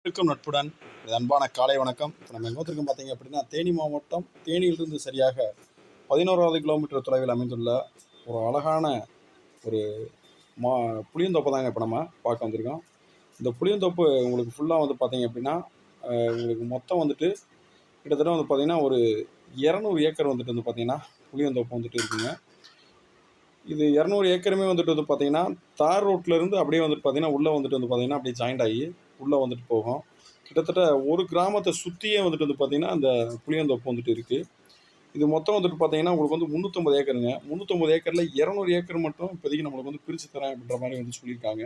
இருக்கும் நட்புடன் அன்பான காலை வணக்கம். இப்போ நம்ம எங்கே வந்திருக்கோம் பார்த்தீங்க அப்படின்னா, தேனி மாவட்டம் தேனியிலிருந்து சரியாக 11வது கிலோமீட்டர் தொலைவில் அமைந்துள்ள ஒரு அழகான ஒரு மா புளியந்தோப்பை தாங்க இப்போ நம்ம பார்க்க வந்திருக்கோம். இந்த புளியந்தோப்பு உங்களுக்கு ஃபுல்லாக வந்து பார்த்தீங்க அப்படின்னா, உங்களுக்கு மொத்தம் வந்துட்டு கிட்டத்தட்ட வந்து பார்த்தீங்கன்னா ஒரு 200 ஏக்கர் வந்துட்டு வந்து பார்த்தீங்கன்னா புளியந்தோப்பு வந்துட்டு இருக்குங்க. இது 200 ஏக்கருமே வந்துட்டு வந்து பார்த்தீங்கன்னா, தார் ரோட்லேருந்து அப்படியே வந்துட்டு பார்த்தீங்கன்னா உள்ளே வந்துட்டு வந்து பார்த்தீங்கன்னா அப்படியே ஜாயிண்ட் ஆகி உள்ளே வந்துட்டு போகும். கிட்டத்தட்ட ஒரு கிராமத்தை சுற்றியே வந்துட்டு வந்து பார்த்தீங்கன்னா அந்த புளியந்தோப்பு வந்துட்டு இருக்குது. இது மொத்தம் வந்துட்டு பார்த்தீங்கன்னா உங்களுக்கு வந்து 350 ஏக்கருங்க. 350 ஏக்கரில் 200 ஏக்கர் மட்டும் இப்போதைக்கு நம்மளுக்கு வந்து பிரித்து தரேன் அப்படின்ற மாதிரி வந்து சொல்லியிருக்காங்க.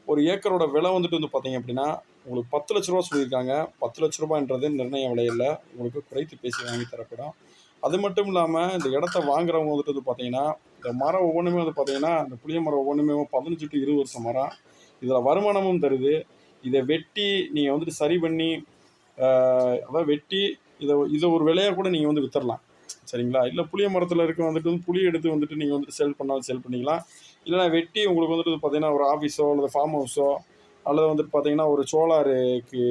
ஒரு ஏக்கரோட விலை வந்துட்டு வந்து பார்த்தீங்க அப்படின்னா உங்களுக்கு 10 லட்ச ரூபா சொல்லியிருக்காங்க. 10 லட்ச ரூபான்றது நிர்ணய விலையில் உங்களுக்கு குறைத்து பேசி வாங்கி தரப்படும். அது மட்டும் இல்லாமல் இந்த இடத்த வாங்குறவங்க வந்துட்டு வந்து பார்த்தீங்கன்னா, இந்த மரம் ஒவ்வொன்றுமே வந்து பார்த்தீங்கன்னா இந்த புளிய மரம் ஒவ்வொன்றுமே 15 to 20 வருஷம் மரம். இதில் வருமானமும் தருது. இதை வெட்டி நீங்கள் வந்துட்டு சரி பண்ணி அதாவது வெட்டி இதை ஒரு விலையாக கூட நீங்கள் வந்து விற்றுடலாம். சரிங்களா? இல்லை புளிய மரத்தில் இருக்க வந்துட்டு புளி எடுத்து வந்துட்டு நீங்கள் வந்துட்டு செல் பண்ணாலும் செல் பண்ணிக்கலாம். இல்லைனா வெட்டி உங்களுக்கு வந்துட்டு பார்த்தீங்கன்னா ஒரு ஆஃபீஸோ அல்லது ஃபார்ம் ஹவுஸோ அல்லது வந்துட்டு பார்த்தீங்கன்னா ஒரு சோலாருக்கு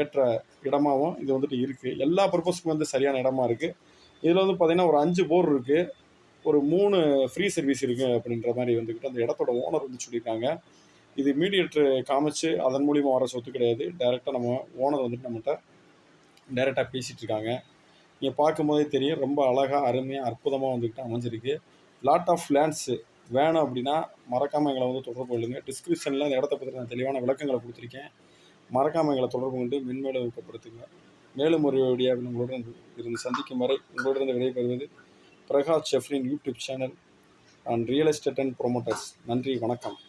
ஏற்ற இடமாகவும் இது வந்துட்டு இருக்குது. எல்லா பர்பஸ்க்கும் வந்து சரியான இடமா இருக்குது. இதில் வந்து பார்த்தீங்கன்னா ஒரு 5 போர் இருக்குது, ஒரு 3 ஃப்ரீ சர்வீஸ் இருக்குது அப்படின்ற மாதிரி வந்துக்கிட்டு அந்த இடத்தோட ஓனர் வந்து சொல்லியிருக்காங்க. இது மீடியேட்டர் காமிச்சு அதன் மூலிமா வர சொத்து கிடையாது. டைரெக்டாக நம்ம ஓனர் வந்துட்டு நம்மகிட்ட டைரெக்டாக பேசிகிட்டு இருக்காங்க. நீங்கள் பார்க்கும்போதே தெரியும், ரொம்ப அழகாக அருமையாக அற்புதமாக வந்துக்கிட்டு அமைஞ்சிருக்கு. லாட் ஆஃப் லேண்ட்ஸு வேணும் அப்படின்னா மறக்காமல் எங்களை வந்து தொடர்பு கொள்ளுங்கள். டிஸ்கிரிப்ஷனில் அந்த இடத்த பற்றி நான் தெளிவான விளக்கங்களை கொடுத்துருக்கேன். மறக்காமல் எங்களை தொடர்பு கொண்டு மென்மேலும் ஊக்கப்படுத்துங்க. மேலும் ஒரு வீடியோவில் உங்களுடன் இருந்து சந்திக்கும் வரை உங்களிடம் விடைபெறுவது பிரகாஷ் ஷெஃப்ரின் YouTube channel and real estate and promoters. நன்றி, வணக்கம்.